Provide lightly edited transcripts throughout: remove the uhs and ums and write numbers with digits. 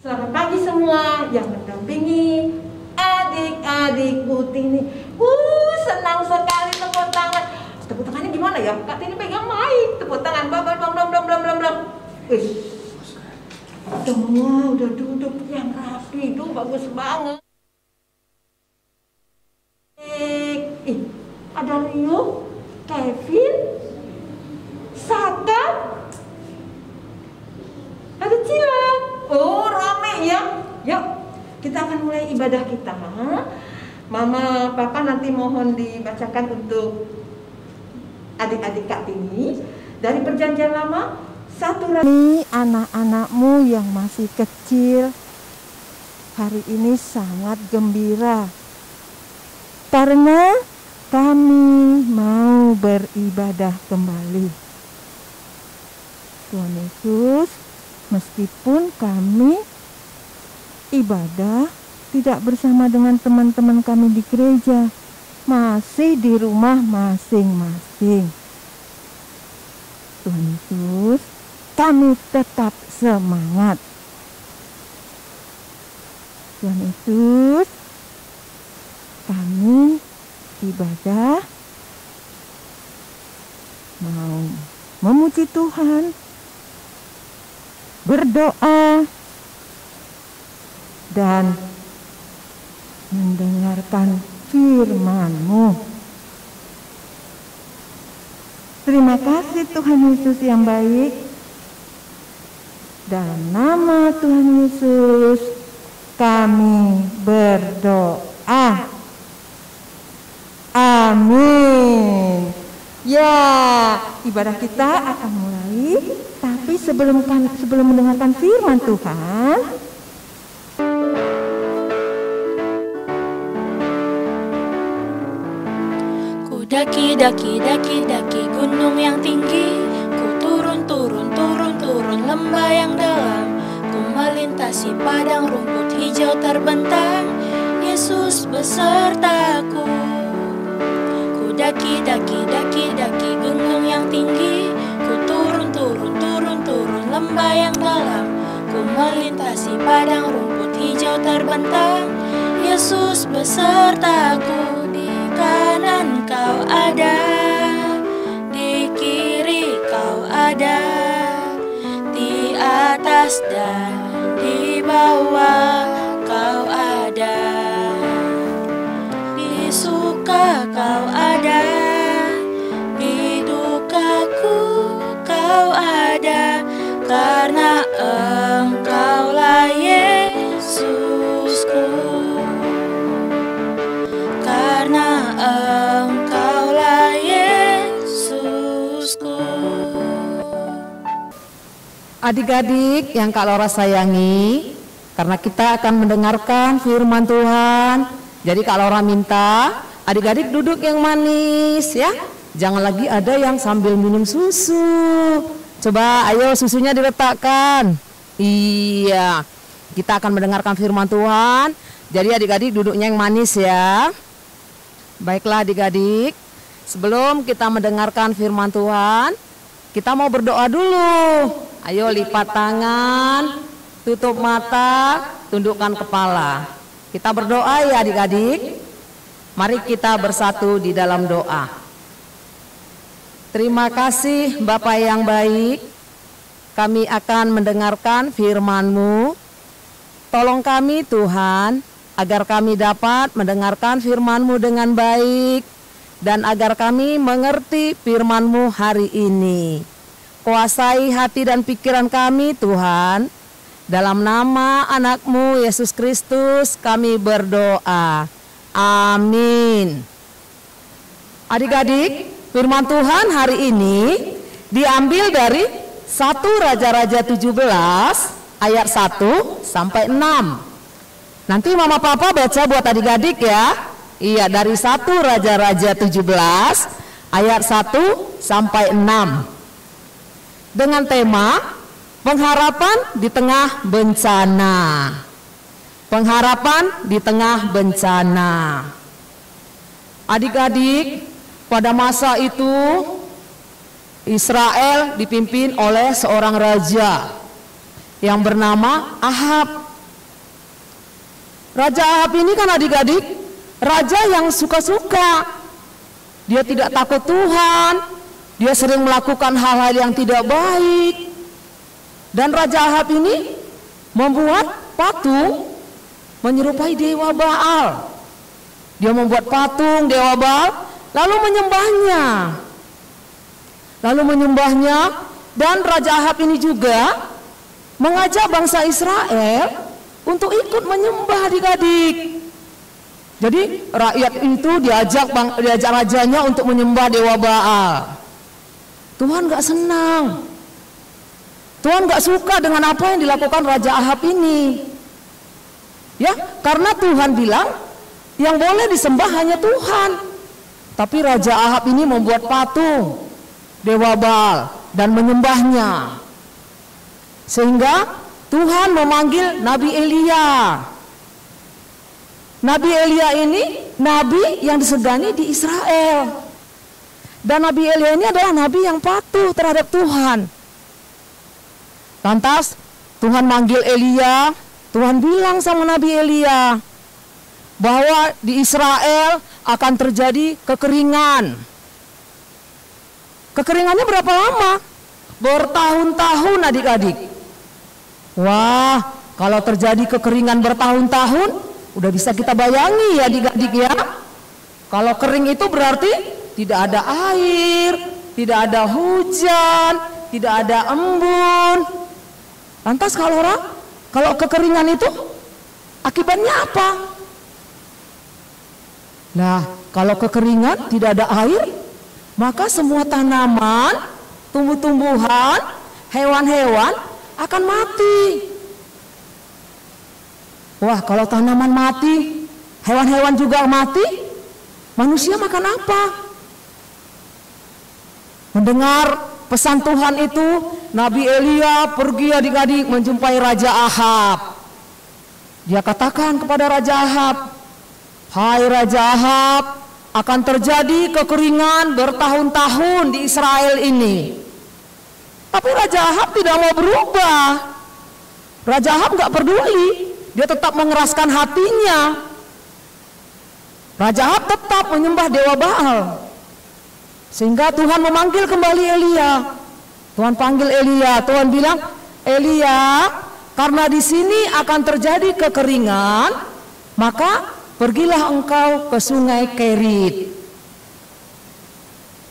Selamat pagi semua yang mendampingi adik-adik Bu Tini. Senang sekali tepuk tangan. Tepuk tangannya gimana ya? Kak Tini pegang mic. Tepuk tangan. Blam. Semua udah duduk yang rapi. Tuh bagus banget. Ada Rio, Kevin, Saka, ada Cila. Oh, rame ya. Yuk, kita akan mulai ibadah kita. Mama, Papa nanti mohon dibacakan untuk adik-adik Kak Tini dari Perjanjian Lama 1. Ini anak-anakmu yang masih kecil hari ini sangat gembira karena kami mau beribadah kembali. Tuhan Yesus, meskipun kami ibadah tidak bersama dengan teman-teman kami di gereja, masih di rumah masing-masing. Tuhan Yesus, kami tetap semangat. Tuhan Yesus, kami ibadah mau memuji Tuhan, berdoa, dan mendengarkan firman-Mu. Terima kasih Tuhan Yesus yang baik. Dalam nama Tuhan Yesus kami berdoa. Amin. Ya, ibadah kita akan mulai. Tapi sebelum mendengarkan firman Tuhan, ku daki gunung yang tinggi, ku turun lembah yang dalam, ku melintasi padang rumput hijau terbentang, Yesus besertaku. Ku daki gunung yang tinggi, ku turun lembah yang dalam, ku melintasi padang rumput hijau terbentang, Yesus besertaku. Di kanan kau ada, di kiri kau ada, di atas dan di bawah kau ada, di suka kau ada, di dukaku kau ada, karena Engkaulah Yesusku, karena Engkaulah Yesusku. Adik-adik yang Kak Laura sayangi, karena kita akan mendengarkan firman Tuhan, jadi Kak Laura minta adik-adik duduk yang manis ya. Jangan lagi ada yang sambil minum susu. Coba ayo susunya diletakkan. Iya, kita akan mendengarkan firman Tuhan. Jadi adik-adik duduknya yang manis ya. Baiklah adik-adik, sebelum kita mendengarkan firman Tuhan, kita mau berdoa dulu. Ayo lipat tangan, tutup mata, tundukkan kepala. Kita berdoa ya adik-adik. Mari kita bersatu di dalam doa. Terima kasih Bapa yang baik, kami akan mendengarkan firman-Mu. Tolong kami Tuhan, agar kami dapat mendengarkan firman-Mu dengan baik, dan agar kami mengerti firman-Mu hari ini. Kuasai hati dan pikiran kami Tuhan, dalam nama anak-Mu Yesus Kristus kami berdoa. Amin. Adik-adik, firman Tuhan hari ini diambil dari 1 Raja-Raja 17 ayat 1 sampai 6. Nanti Mama Papa baca buat adik-adik ya. Iya, dari 1 Raja-Raja 17 ayat 1 sampai 6. Dengan tema pengharapan di tengah bencana. Pengharapan di tengah bencana. Adik-adik, pada masa itu Israel dipimpin oleh seorang raja yang bernama Ahab. Raja Ahab ini kan adik-adik, raja yang suka-suka. Dia tidak takut Tuhan, dia sering melakukan hal-hal yang tidak baik. Dan Raja Ahab ini membuat patung menyerupai dewa Baal. Dia membuat patung dewa Baal, lalu menyembahnya. Dan Raja Ahab ini juga mengajak bangsa Israel untuk ikut menyembah adik-adik. Jadi rakyat itu diajak rajanya untuk menyembah dewa Baal. Tuhan gak senang. Tuhan gak suka dengan apa yang dilakukan Raja Ahab ini. Ya, karena Tuhan bilang yang boleh disembah hanya Tuhan. Tapi Raja Ahab ini membuat patung dewa Baal dan menyembahnya. Sehingga Tuhan memanggil Nabi Elia. Nabi Elia ini nabi yang disegani di Israel. Dan Nabi Elia ini adalah nabi yang patuh terhadap Tuhan. Lantas Tuhan manggil Elia, Tuhan bilang sama Nabi Elia bahwa di Israel akan terjadi kekeringan. Kekeringannya berapa lama? Bertahun-tahun adik-adik. Wah, kalau terjadi kekeringan bertahun-tahun, udah bisa kita bayangi ya adik-adik ya. Kalau kering itu berarti tidak ada air, tidak ada hujan, tidak ada embun. Lantas kalau kekeringan itu akibatnya apa? Nah, kalau kekeringan tidak ada air, maka semua tanaman, tumbuh-tumbuhan, hewan-hewan akan mati. Wah, kalau tanaman mati, hewan-hewan juga mati, manusia makan apa? Mendengar pesan Tuhan itu, Nabi Elia pergi adik-adik menjumpai Raja Ahab. Dia katakan kepada Raja Ahab, "Hai Raja Ahab, akan terjadi kekeringan bertahun-tahun di Israel ini." Tapi Raja Ahab tidak mau berubah. Raja Ahab gak peduli. Dia tetap mengeraskan hatinya. Raja Ahab tetap menyembah dewa Baal. Sehingga Tuhan memanggil kembali Elia. Tuhan panggil Elia. Tuhan bilang, "Elia, karena di sini akan terjadi kekeringan, maka pergilah engkau ke sungai Kerit."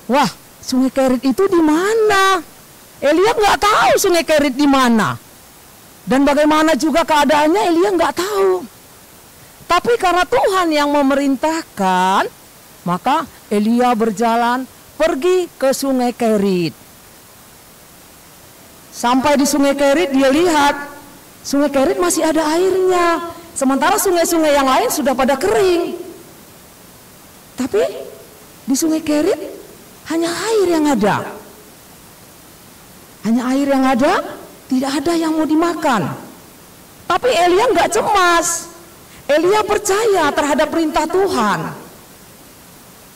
Wah, sungai Kerit itu di mana? Elia nggak tahu sungai Kerit di mana. Dan bagaimana juga keadaannya Elia nggak tahu. Tapi karena Tuhan yang memerintahkan, maka Elia berjalan pergi ke sungai Kerit. Sampai di sungai Kerit dia lihat sungai Kerit masih ada airnya. Sementara sungai-sungai yang lain sudah pada kering. Tapi di sungai Kerit hanya air yang ada. Hanya air yang ada, tidak ada yang mau dimakan. Tapi Elia nggak cemas. Elia percaya terhadap perintah Tuhan.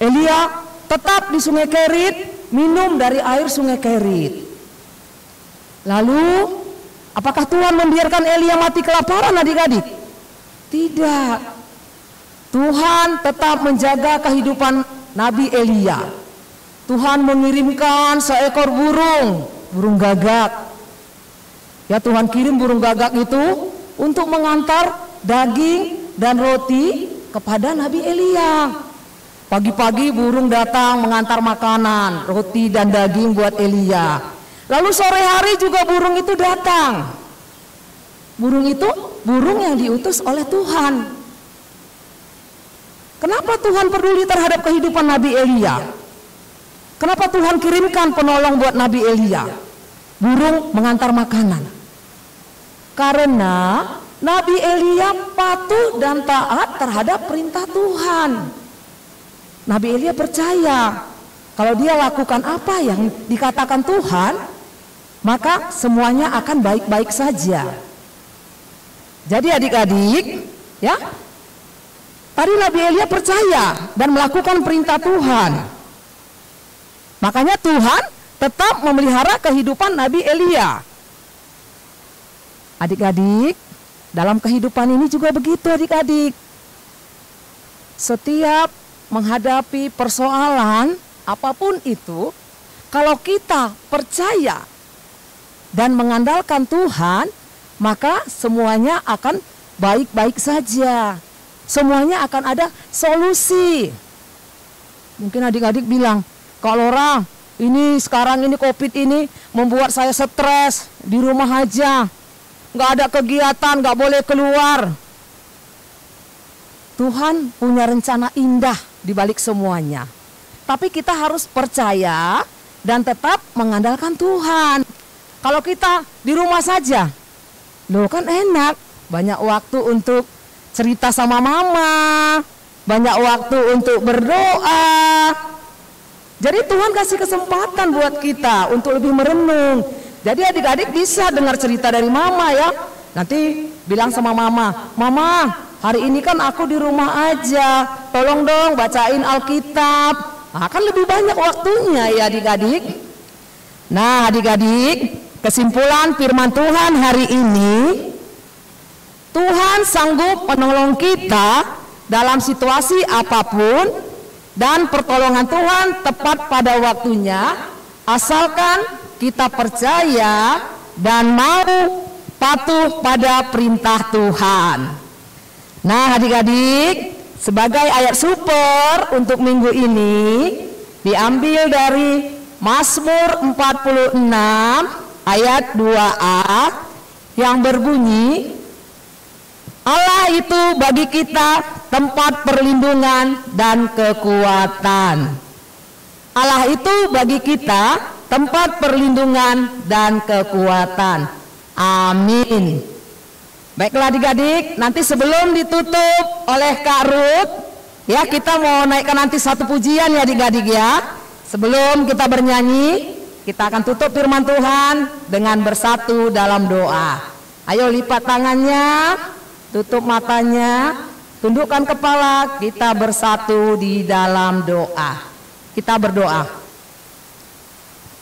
Elia tetap di sungai Kerit, minum dari air sungai Kerit. Lalu, apakah Tuhan membiarkan Elia mati kelaparan adik-adik? Tidak. Tuhan tetap menjaga kehidupan Nabi Elia. Tuhan mengirimkan seekor burung gagak. Ya, Tuhan kirim burung gagak itu untuk mengantar daging dan roti kepada Nabi Elia. Pagi-pagi burung datang mengantar makanan, roti dan daging buat Elia. Lalu sore hari juga burung itu datang. Burung itu burung yang diutus oleh Tuhan. Kenapa Tuhan peduli terhadap kehidupan Nabi Elia? Kenapa Tuhan kirimkan penolong buat Nabi Elia? Burung mengantar makanan. Karena Nabi Elia patuh dan taat terhadap perintah Tuhan. Nabi Elia percaya kalau dia lakukan apa yang dikatakan Tuhan, maka semuanya akan baik-baik saja. Jadi adik-adik, ya, tadi Nabi Elia percaya dan melakukan perintah Tuhan. Makanya Tuhan tetap memelihara kehidupan Nabi Elia. Adik-adik, dalam kehidupan ini juga begitu adik-adik. Setiap menghadapi persoalan apapun itu, kalau kita percaya dan mengandalkan Tuhan, maka semuanya akan baik-baik saja. Semuanya akan ada solusi. Mungkin adik-adik bilang, Kak Lora, ini sekarang ini COVID ini membuat saya stres, di rumah aja. Nggak ada kegiatan, nggak boleh keluar. Tuhan punya rencana indah di balik semuanya. Tapi kita harus percaya dan tetap mengandalkan Tuhan. Kalau kita di rumah saja, loh kan enak. Banyak waktu untuk cerita sama mama, banyak waktu untuk berdoa. Jadi Tuhan kasih kesempatan buat kita untuk lebih merenung. Jadi adik-adik bisa dengar cerita dari mama ya. Nanti bilang sama mama, Mama, hari ini kan aku di rumah aja, tolong dong bacain Alkitab. Nah, kan lebih banyak waktunya ya adik-adik. Nah adik-adik, kesimpulan firman Tuhan hari ini, Tuhan sanggup menolong kita dalam situasi apapun, dan pertolongan Tuhan tepat pada waktunya, asalkan kita percaya dan mau patuh pada perintah Tuhan. Nah adik-adik, sebagai ayat super untuk minggu ini diambil dari Mazmur 46 ayat 2a yang berbunyi, Allah itu bagi kita tempat perlindungan dan kekuatan. Allah itu bagi kita tempat perlindungan dan kekuatan. Amin. Baiklah adik-adik, nanti sebelum ditutup oleh Kak Ruth, ya kita mau naikkan nanti satu pujian ya adik-adik ya. Sebelum kita bernyanyi, kita akan tutup firman Tuhan dengan bersatu dalam doa. Ayo lipat tangannya, tutup matanya, tundukkan kepala, kita bersatu di dalam doa. Kita berdoa.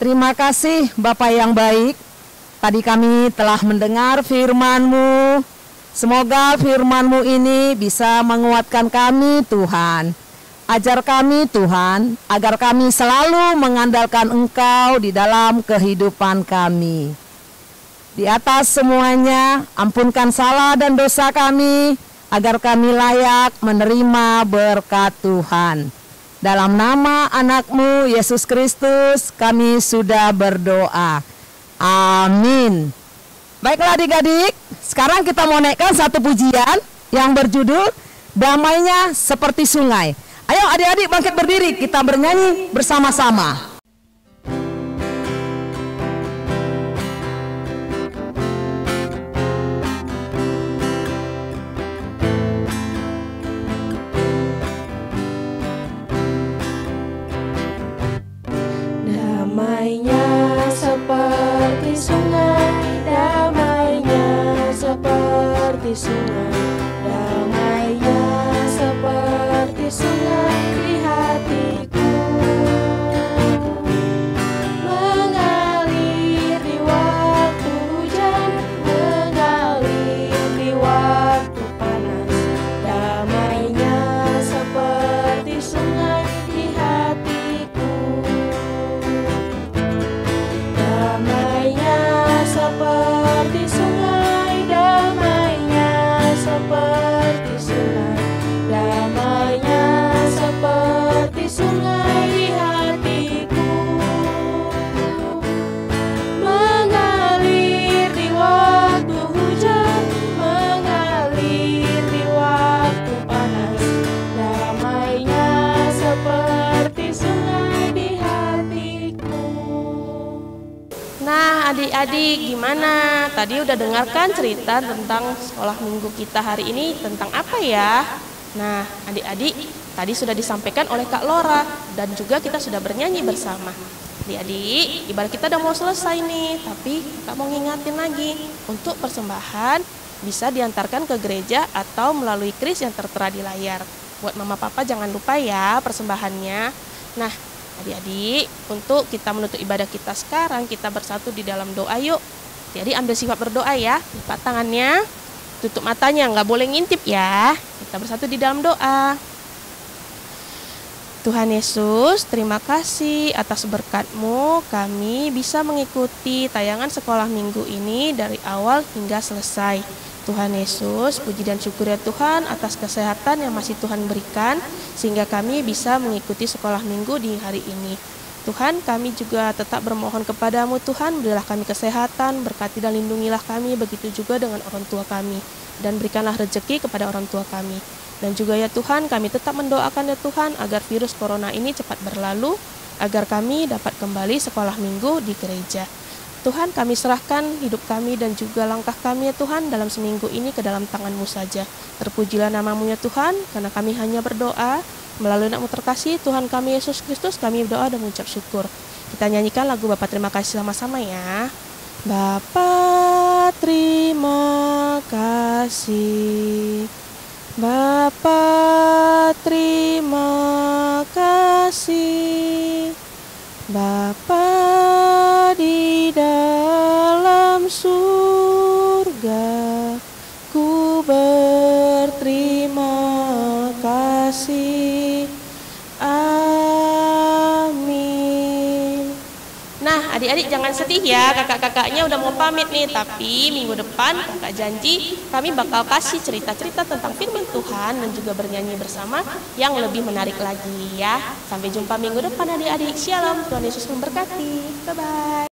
Terima kasih Bapa yang baik, tadi kami telah mendengar firman-Mu. Semoga firman-Mu ini bisa menguatkan kami Tuhan. Ajar kami Tuhan, agar kami selalu mengandalkan Engkau di dalam kehidupan kami. Di atas semuanya, ampunkan salah dan dosa kami, agar kami layak menerima berkat Tuhan. Dalam nama anak-Mu, Yesus Kristus, kami sudah berdoa. Amin. Baiklah adik-adik, sekarang kita mau naikkan satu pujian yang berjudul Damainya Seperti Sungai. Ayo adik-adik bangkit berdiri, kita bernyanyi bersama-sama. Damainya seperti sungai, damainya seperti sungai, damainya seperti sungai di hatiku, mengalir di waktu hujan, mengalir di waktu panas, damainya seperti sungai di hatiku, damainya seperti sungai, damainya seperti sungai, damainya seperti sungai di hatiku, mengalir di waktu hujan, mengalir di waktu panas, damainya seperti sungai di hatiku. Nah adik-adik gimana? Tadi udah dengarkan cerita tentang sekolah minggu kita hari ini tentang apa ya? Nah adik-adik tadi sudah disampaikan oleh Kak Lora dan juga kita sudah bernyanyi bersama. Adik-adik ibarat kita udah mau selesai nih, tapi kita mau ngingatin lagi untuk persembahan bisa diantarkan ke gereja atau melalui kris yang tertera di layar. Buat mama papa jangan lupa ya persembahannya. Nah adik-adik, untuk kita menutup ibadah kita sekarang, kita bersatu di dalam doa yuk. Jadi ambil sifat berdoa ya, lipat tangannya. tutup matanya, nggak boleh ngintip ya. Kita bersatu di dalam doa. Tuhan Yesus, terima kasih atas berkat-Mu kami bisa mengikuti tayangan sekolah minggu ini dari awal hingga selesai. Tuhan Yesus, puji dan syukur ya Tuhan atas kesehatan yang masih Tuhan berikan sehingga kami bisa mengikuti sekolah minggu di hari ini. Tuhan, kami juga tetap bermohon kepadamu Tuhan, berilah kami kesehatan, berkati dan lindungilah kami, begitu juga dengan orang tua kami. Dan berikanlah rezeki kepada orang tua kami. Dan juga ya Tuhan, kami tetap mendoakan ya Tuhan, agar virus corona ini cepat berlalu, agar kami dapat kembali sekolah minggu di gereja. Tuhan, kami serahkan hidup kami dan juga langkah kami ya Tuhan, dalam seminggu ini ke dalam tangan-Mu saja. Terpujilah nama-Mu ya Tuhan, karena kami hanya berdoa, melalui nama terkasih Tuhan kami Yesus Kristus, kami berdoa dan mengucap syukur. Kita nyanyikan lagu Bapa terima kasih sama-sama ya. Bapa terima kasih, Bapa terima kasih, Bapa di dalam surga, ku berterima kasih. Amin. Nah, adik-adik jangan sedih ya, kakak-kakaknya udah mau pamit nih, tapi minggu depan kakak janji kami bakal kasih cerita-cerita tentang firman Tuhan dan juga bernyanyi bersama yang lebih menarik lagi ya. Sampai jumpa minggu depan adik-adik. Shalom, Tuhan Yesus memberkati. Bye-bye.